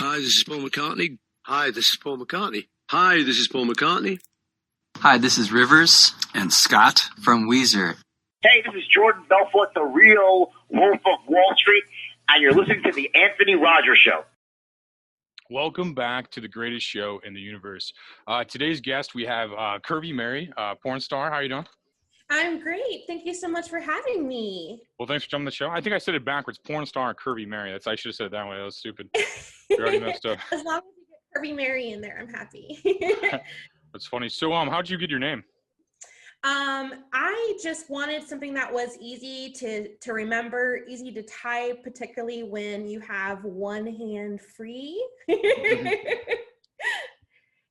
Hi, this is Paul McCartney. Hi, this is Paul McCartney. Hi, this is Paul McCartney. Hi, this is Rivers and Scott from Weezer. Hey, this is Jordan Belfort, the real Wolf of Wall Street, and you're listening to the Anthony Rogers Show. Welcome back to the greatest show in the universe. Today's guest, we have Curvy Mary, porn star. How are you doing? I'm great. Thank you so much for having me. Well, thanks for jumping on the show. I think I said it backwards. Porn star and Curvy Mary. I should have said it that way. That was stupid. You already messed up. As long as you get Curvy Mary in there, I'm happy. That's funny. So, how'd you get your name? I just wanted something that was easy to remember, easy to type, particularly when you have one hand free.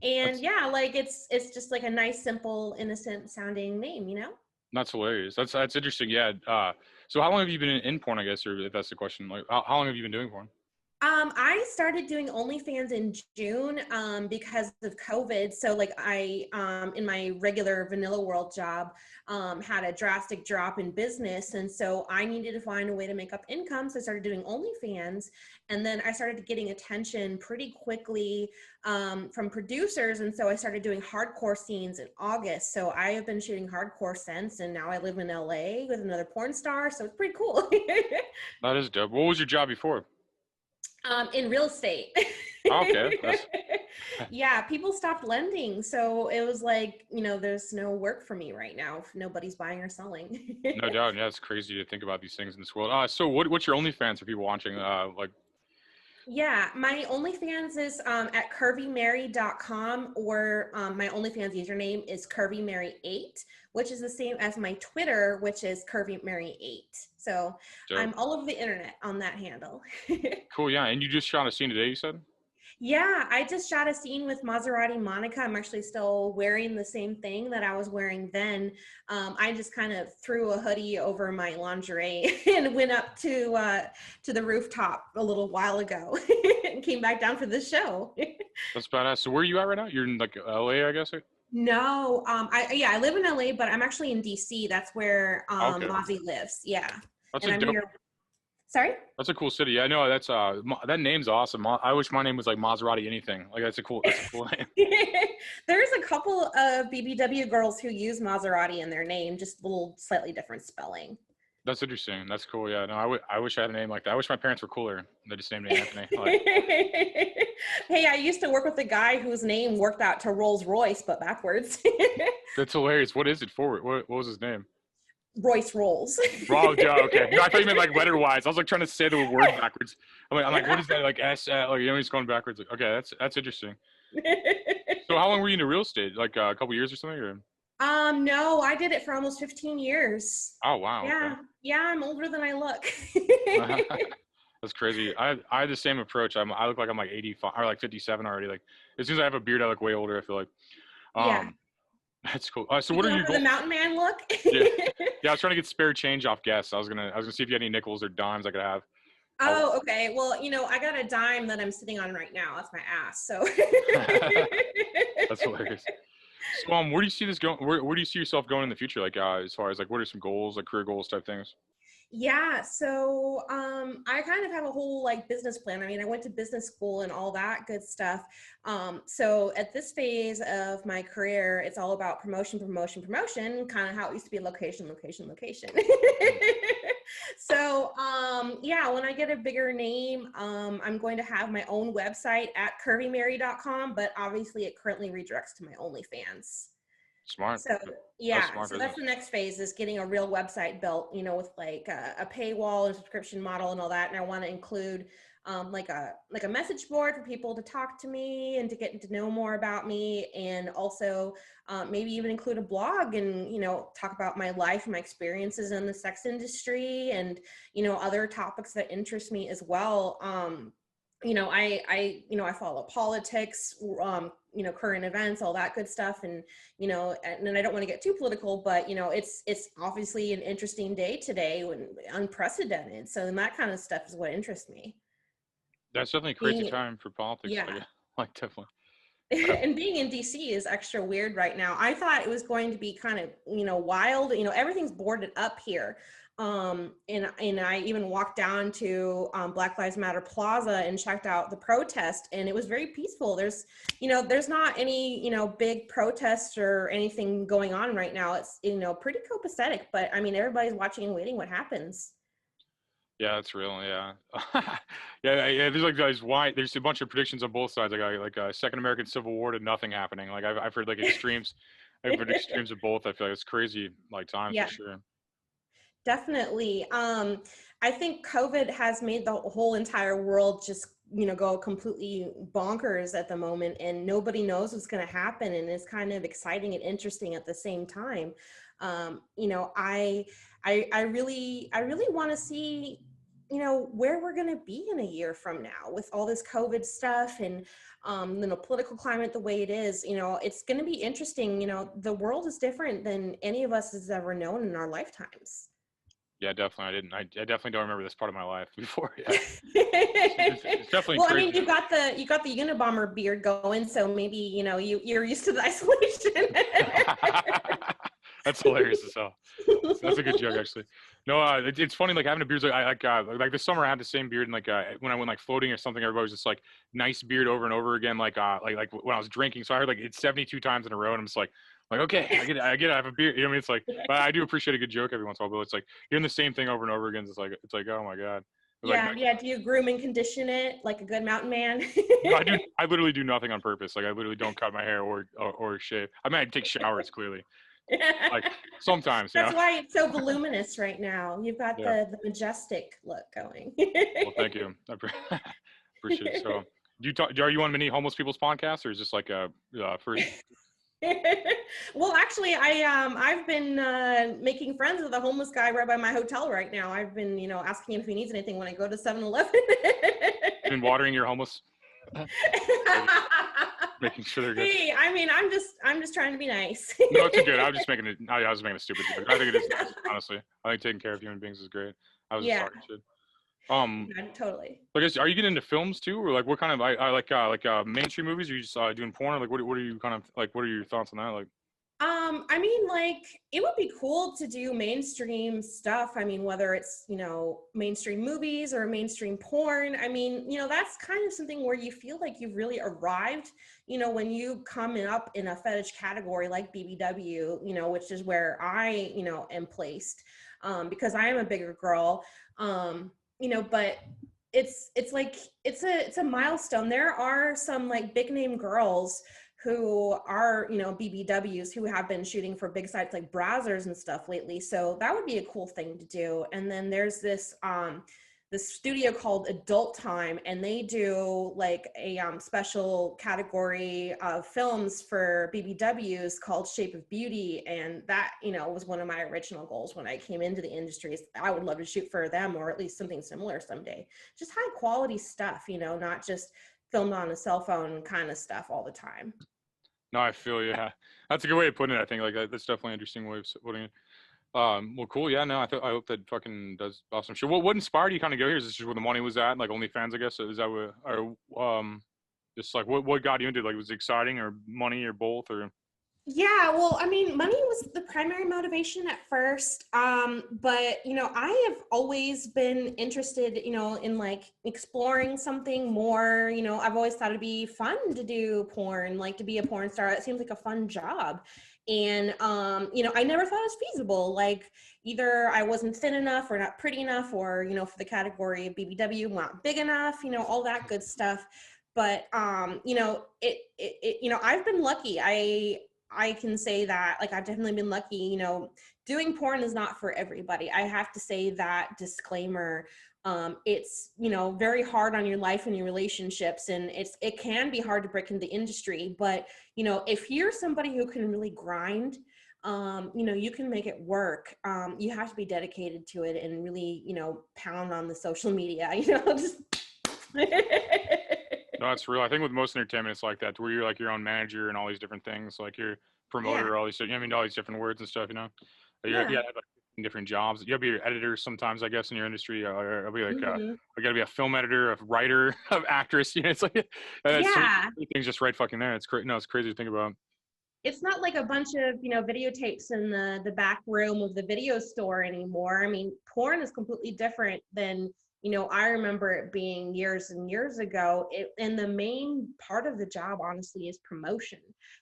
And yeah, like it's just like a nice, simple, innocent sounding name, you know? That's hilarious. That's interesting. Yeah. So how long have you been in porn, I guess, or if that's the question? Like, how long have you been doing porn? I started doing OnlyFans in June because of COVID. So like I, in my regular vanilla world job, had a drastic drop in business. And so I needed to find a way to make up income. So I started doing OnlyFans. And then I started getting attention pretty quickly from producers. And so I started doing hardcore scenes in August. So I have been shooting hardcore since, and now I live in LA with another porn star. So it's pretty cool. That is dope. What was your job before? In real estate. Okay. Yeah, people stopped lending. So it was like, there's no work for me right now if nobody's buying or selling. No doubt. Yeah, it's crazy to think about these things in this world. So what's your OnlyFans for people watching? Yeah, my OnlyFans is at curvymary.com, or my OnlyFans username is curvymary8, which is the same as my Twitter, which is curvymary8. So dope. I'm all over the internet on that handle. Cool, yeah. And you just shot a scene today, you said? Yeah, I just shot a scene with Maserati Monica. I'm actually still wearing the same thing that I was wearing then. I just kind of threw a hoodie over my lingerie and went up to the rooftop a little while ago and came back down for the show. That's badass. So where are you at right now? You're in like LA, I guess? No, I live in LA, but I'm actually in DC. That's where Okay. Mozzie lives. Yeah. That's and a dope. Sorry? That's a cool city. Yeah, no, that's that name's awesome. I wish my name was like Maserati anything. Like that's a cool name. There's a couple of BBW girls who use Maserati in their name, just a little slightly different spelling. That's interesting. That's cool. Yeah, no, I wish I had a name like that. I wish my parents were cooler. They just named me Anthony. Hey, I used to work with a guy whose name worked out to Rolls Royce, but backwards. That's hilarious. What is it for? What was his name? Royce Rolls. Oh, yeah, okay. No, I thought you meant like letter-wise. I was like trying to say the word backwards. I'm like, what is that? Like S? Like he's going backwards. Like, okay, that's interesting. So how long were you in real estate? Like a couple years or something? Or? No, I did it for almost 15 years. Oh wow. Yeah, okay. Yeah, I'm older than I look. That's crazy. I had the same approach. I look like I'm like 85 or like 57 already. Like as soon as I have a beard, I look way older. I feel like. Yeah. That's cool. So what are you going? The mountain man look? Yeah, I was trying to get spare change off guests. I was gonna see if you had any nickels or dimes I could have. Oh, okay. Well, I got a dime that I'm sitting on right now. That's my ass. So. That's hilarious. So, where do you see this going? Where do you see yourself going in the future? Like, as far as like, what are some goals, like career goals type things? Yeah, so I kind of have a whole like business plan. I mean, I went to business school and all that good stuff. So at this phase of my career, it's all about promotion, kind of how it used to be location. So yeah, when I get a bigger name, I'm going to have my own website at curvymary.com, but obviously it currently redirects to my OnlyFans. Smart. So yeah, so that's the next phase, is getting a real website built, with like a paywall and subscription model and all that. And I want to include like a message board for people to talk to me and to get to know more about me, and also maybe even include a blog and talk about my life and my experiences in the sex industry, and other topics that interest me as well. I follow politics, current events, all that good stuff. And, and I don't want to get too political, but, it's obviously an interesting day today, when unprecedented. So that kind of stuff is what interests me. That's definitely a crazy time for politics. Yeah. Like definitely. And being in DC is extra weird right now. I thought it was going to be kind of, wild. Everything's boarded up here. And I even walked down to Black Lives Matter Plaza and checked out the protest, and it was very peaceful. There's not any, big protests or anything going on right now. It's, pretty copacetic, but I mean, everybody's watching and waiting what happens. Yeah, that's real. Yeah, yeah. There's like there's a bunch of predictions on both sides. Like Second American Civil War to nothing happening. Like I've heard like extremes. I've heard extremes of both. I feel like it's crazy like times Yeah. for sure. Definitely. I think COVID has made the whole entire world just, go completely bonkers at the moment, and nobody knows what's going to happen. And it's kind of exciting and interesting at the same time. I really want to see, where we're going to be in a year from now with all this COVID stuff and, political climate the way it is. It's going to be interesting. The world is different than any of us has ever known in our lifetimes. Yeah, definitely. I definitely don't remember this part of my life before. Yeah. It's definitely Well, crazy. I mean, you got the Unabomber beard going, so maybe you're used to the isolation. That's hilarious as hell. That's a good joke, actually. No, it's funny, like having a beard. Like this summer, I had the same beard, and when I went like floating or something, everybody was just like nice beard over and over again. Like when I was drinking, so I heard like it's 72 times in a row, and I'm just like okay, I get it, I have a beard. You know what I mean? It's like, but I do appreciate a good joke every once in a while. But it's like hearing the same thing over and over again. It's like oh my god. Yeah, yeah. Do you groom and condition it like a good mountain man? No, I do. I literally do nothing on purpose. Like I literally don't cut my hair or shave. I mean, I take showers clearly. Like sometimes. That's why it's so voluminous right now. You've got the majestic look going. Well, thank you. I appreciate it. So, are you on many homeless people's podcasts, or is this like a first? Well, actually, I've been making friends with a homeless guy right by my hotel right now. I've been, asking him if he needs anything when I go to 7-Eleven. You've been watering your homeless. Making sure they're good. Hey, I mean, I'm just trying to be nice. No, it's good. I was making a stupid joke. I think it is nice, honestly. I think taking care of human beings is great. I was just talking shit. Yeah, totally. I guess, are you getting into films too, or like what kind of I like mainstream movies? Or are you just doing porn? Or like what are you kind of like? What are your thoughts on that? Like, I mean, like it would be cool to do mainstream stuff. I mean, whether it's mainstream movies or mainstream porn. I mean, that's kind of something where you feel like you've really arrived. When you come up in a fetish category like BBW, which is where I am placed, because I am a bigger girl. But it's like it's a milestone. There are some like big name girls who are BBWs who have been shooting for big sites like Brazzers and stuff lately, so that would be a cool thing to do. And then there's this studio called Adult Time, and they do like a special category of films for BBWs called Shape of Beauty, and that was one of my original goals when I came into the industry. I would love to shoot for them, or at least something similar someday. Just high quality stuff, not just filmed on a cell phone kind of stuff all the time. No, I feel you. Yeah. That's a good way of putting it. I think that's definitely an interesting way of putting it. Well, cool. Yeah, no, I hope that fucking does awesome shit. What inspired you kind of go here? Is this just where the money was at? Like OnlyFans, I guess. Is that what, or just like what got you into it? Like, was it exciting or money or both or? Yeah, well, I mean, money was the primary motivation at first. But, I have always been interested, in like exploring something more. I've always thought it'd be fun to do porn, like to be a porn star. It seems like a fun job. And, I never thought it was feasible. Like either I wasn't thin enough or not pretty enough, or, for the category of BBW, not big enough, all that good stuff. But, I've been lucky. I can say that, like, I've definitely been lucky. Doing porn is not for everybody. I have to say that disclaimer. It's, very hard on your life and your relationships, and it can be hard to break into the industry. But, if you're somebody who can really grind, you can make it work. You have to be dedicated to it and really, pound on the social media, just. No, it's real. I think with most entertainment, it's like that, where you're like your own manager and all these different things, like your promoter, all these, all these different words and stuff, like different jobs. You gotta be your editor sometimes, I guess, in your industry. I'll be like, I gotta be a film editor, a writer, of actress. It's like, so many things just right fucking there. It's crazy. No, it's crazy to think about. it's not like a bunch of, videotapes in the back room of the video store anymore. I mean, porn is completely different than, I remember it being years and years ago. And the main part of the job, honestly, is promotion.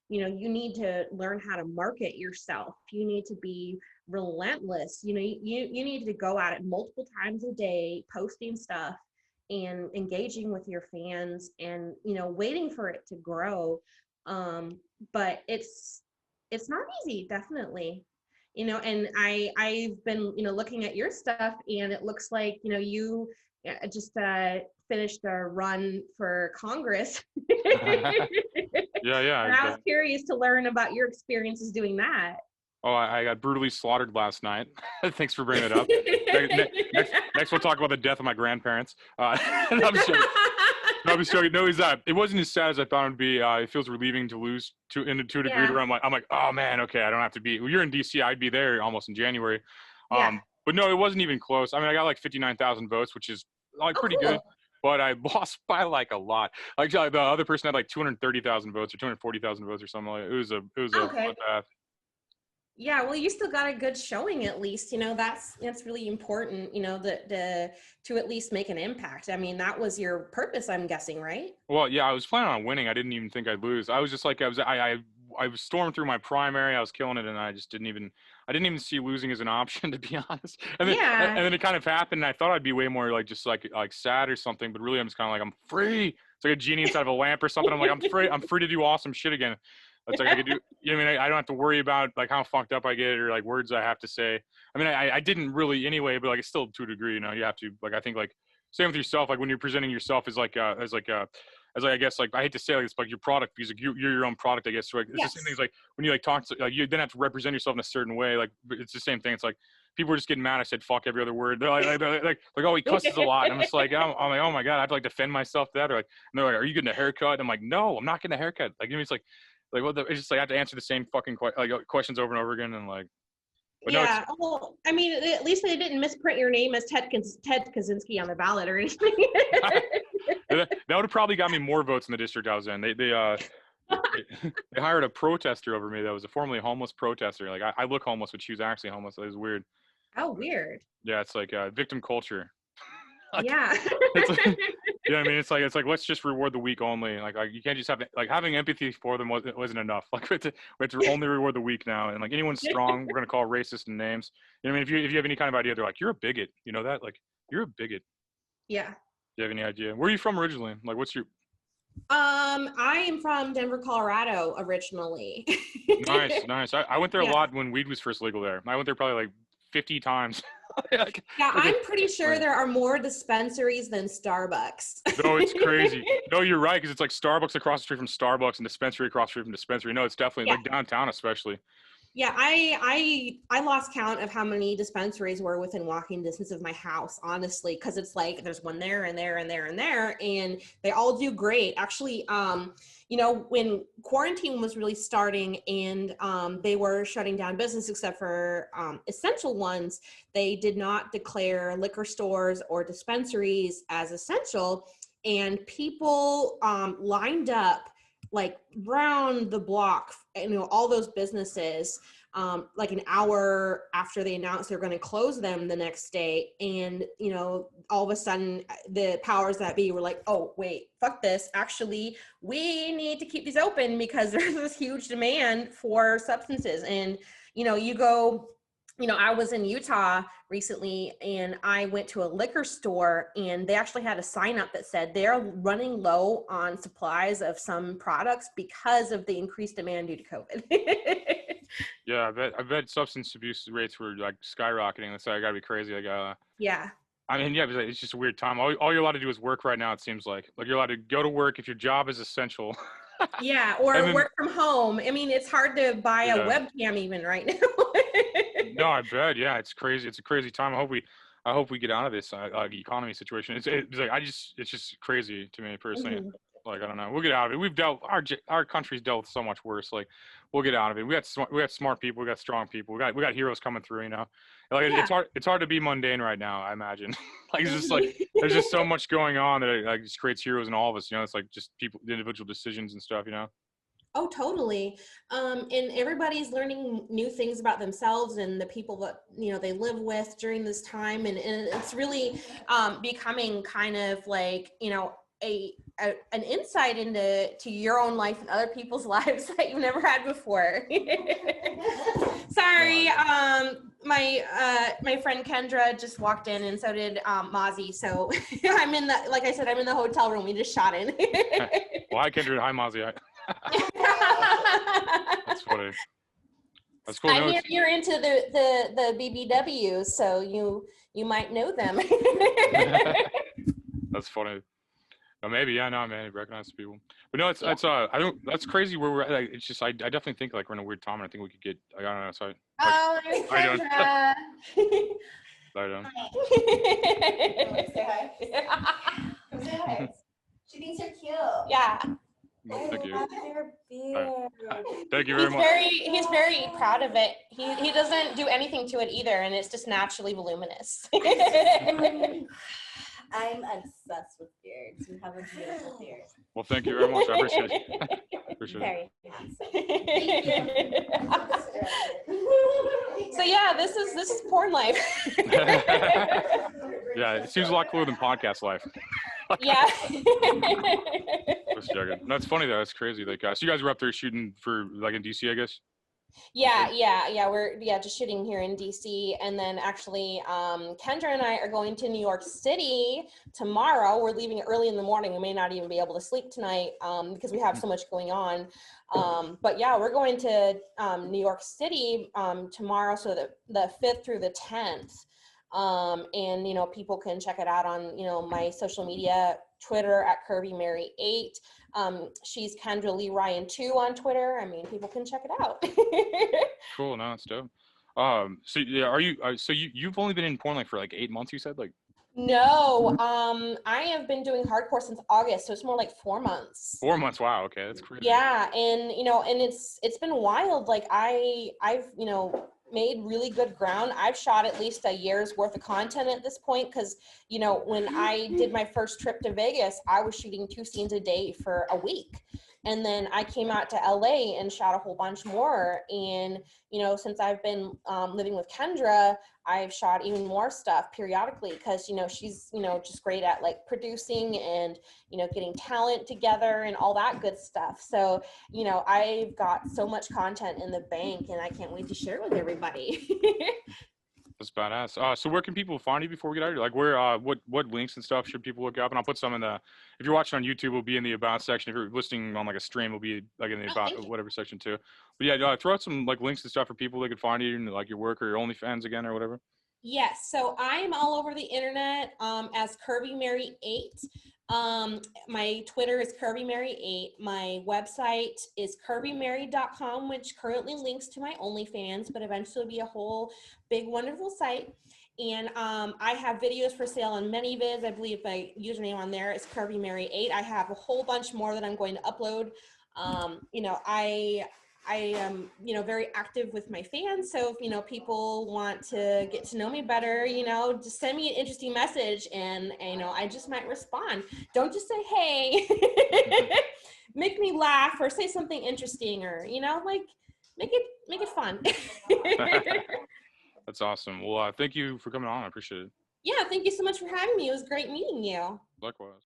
You need to learn how to market yourself. You need to be relentless. You need to go at it multiple times a day, posting stuff and engaging with your fans and, waiting for it to grow. But it's not easy, definitely. And I've been, looking at your stuff, and it looks like, you just finished a run for Congress. Yeah. And I was curious to learn about your experiences doing that. Oh, I got brutally slaughtered last night. Thanks for bringing it up. Next, we'll talk about the death of my grandparents. I'm just joking. No, I'm just joking. No, it wasn't as sad as I thought it would be. It feels relieving to lose to a degree where I'm like, oh man, okay, I don't have to be. Well, you're in DC. I'd be there almost in January. But no, it wasn't even close. I mean, I got like 59,000 votes, which is like pretty good. But I lost by like a lot. Like the other person had like 230,000 votes or 240,000 votes or something like that. It was a bloodbath. Yeah, well, you still got a good showing at least. That's really important. To at least make an impact. I mean, that was your purpose, I'm guessing, right? Well, yeah, I was planning on winning. I didn't even think I'd lose. I was just like, I stormed through my primary. I was killing it, and I didn't even see losing as an option, to be honest. And then it kind of happened. And I thought I'd be way more like just like sad or something, but really I'm just kind of like, I'm free. It's like a genie inside of a lamp or something. I'm like, I'm free to do awesome shit again. It's like I could do. I don't have to worry about like how fucked up I get or like words I have to say. I mean, I didn't really anyway, but like it's still to a degree. You have to like I think like same with yourself. Like when you're presenting yourself as I guess like I hate to say like it's like your product because like, you're your own product. I guess so, like it's the same thing as like when you like talk to, like you then have to represent yourself in a certain way. Like it's the same thing. It's like people are just getting mad. I said fuck every other word. They're like oh he cusses a lot. And I'm just like I'm like oh my god I have to like defend myself to that. Or like and they're like are you getting a haircut? I'm like no I'm not getting a haircut. Like it's like. Like it's just like I have to answer the same fucking questions over and over again and like. Yeah, well, I mean, at least they didn't misprint your name as Ted Kaczynski on the ballot or anything. That would have probably got me more votes in the district I was in. They hired a protester over me that was a formerly homeless protester. Like I look homeless, but she was actually homeless. It was weird. Oh, weird. Yeah, it's like victim culture. Like, yeah. It's like, you know what I mean? It's like let's just reward the weak only. Like you can't just have like having empathy for them wasn't enough. Like we have to only reward the weak now. And like anyone's strong, we're gonna call racist and names. You know what I mean? If you have any kind of idea, they're like you're a bigot. You know that? Like you're a bigot. Yeah. Do you have any idea? Where are you from originally? Like what's your? I am from Denver, Colorado originally. Nice. I went there a lot when weed was first legal there. I went there probably like 50 times. I'm pretty sure there are more dispensaries than Starbucks. No, it's crazy. No, you're right, because it's like Starbucks across the street from Starbucks and dispensary across the street from dispensary. No, it's definitely like downtown especially. Yeah, I lost count of how many dispensaries were within walking distance of my house, honestly, because it's like there's one there and there and there and there, and they all do great. Actually, when quarantine was really starting and they were shutting down business except for essential ones, they did not declare liquor stores or dispensaries as essential, and people lined up like round the block, all those businesses, like an hour after they announced they're going to close them the next day. And, all of a sudden the powers that be were like, oh, wait, fuck this. Actually, we need to keep these open because there's this huge demand for substances. And, you go, I was in Utah recently and I went to a liquor store and they actually had a sign up that said they're running low on supplies of some products because of the increased demand due to COVID. Yeah, I bet substance abuse rates were like skyrocketing. That's I gotta be crazy. Like, yeah. I mean, yeah, it's just a weird time. All you're allowed to do is work right now. It seems like you're allowed to go to work if your job is essential. Yeah, or then, work from home. I mean, it's hard to buy a webcam even right now. No, I bet. Yeah, it's crazy. It's a crazy time. I hope we get out of this economy situation. It's like it's just crazy to me personally. Mm-hmm. Like I don't know. We'll get out of it. Our country's dealt with so much worse. Like we'll get out of it. We got smart people. We got strong people. We got heroes coming through. Like it's hard to be mundane right now. I imagine. Like it's just like there's just so much going on that it like just creates heroes in all of us. It's like just people, individual decisions and stuff. Oh, totally. And everybody's learning new things about themselves and the people that, they live with during this time. And it's really becoming kind of like, an insight into your own life and other people's lives that you've never had before. Sorry, my friend Kendra just walked in, and so did Mozzie. So like I said, I'm in the hotel room. We just shot in. Well, hi Kendra. Hi Mozzie. That's funny. That's cool. I hear you're into the BBWs, so you might know them. That's funny. Maybe, yeah, no, man, I recognize people. But no, that's crazy where we're at. Like, it's just, I definitely think like we're in a weird time, and I think we could get, I don't know, so. There's Kendra. How you doing? Say hi. Come say hi. She thinks you're cute. Yeah. Thank you. Your beard. Thank you very much. He's very proud of it. He doesn't do anything to it either, and it's just naturally voluminous. I'm obsessed with beards. You have a beautiful beard. Well, thank you very much. I appreciate it. Very handsome. So yeah, this is porn life. Yeah, it seems a lot cooler than podcast life. Yeah. Just joking. No, it's funny though. It's crazy. Like, so you guys were up there shooting for like in DC, I guess. Yeah. We're just shooting here in DC, and then actually, Kendra and I are going to New York City tomorrow. We're leaving early in the morning. We may not even be able to sleep tonight because we have so much going on. But yeah, we're going to New York City tomorrow, so the 5th through the 10th. And people can check it out on my social media, Twitter at CurvyMary8. She's Kendra Lee Ryan 2 on Twitter. I mean, people can check it out. Cool. No, it's dope. So yeah, you've only been in porn like for like 8 months, you said? Like, No, I have been doing hardcore since August, so it's more like 4 months. 4 months. Wow. Okay. That's crazy. Yeah. And, and it's been wild. Like I've, made really good ground. I've shot at least a year's worth of content at this point because, when I did my first trip to Vegas, I was shooting 2 scenes a day for a week. And then I came out to LA and shot a whole bunch more. And, since I've been living with Kendra, I've shot even more stuff periodically because, she's, just great at like producing and, getting talent together and all that good stuff. So, I've got so much content in the bank and I can't wait to share with everybody. That's badass. So where can people find you before we get out of here? Like where, what links and stuff should people look up? And I'll put some in the, if you're watching on YouTube, it'll be in the about section. If you're listening on like a stream, it'll be like in the about whatever section too. But yeah, throw out some like links and stuff for people that can find you and like your work or your OnlyFans again or whatever. Yes. So I'm all over the internet as CurvyMary8. My Twitter is CurvyMary8. My website is CurvyMary.com, which currently links to my OnlyFans, but eventually will be a whole big, wonderful site. And I have videos for sale on ManyVids. I believe my username on there is CurvyMary8. I have a whole bunch more that I'm going to upload. I am, very active with my fans. So if, people want to get to know me better, just send me an interesting message and I just might respond. Don't just say, hey, make me laugh or say something interesting or, like make it fun. That's awesome. Well, thank you for coming on. I appreciate it. Yeah. Thank you so much for having me. It was great meeting you. Likewise.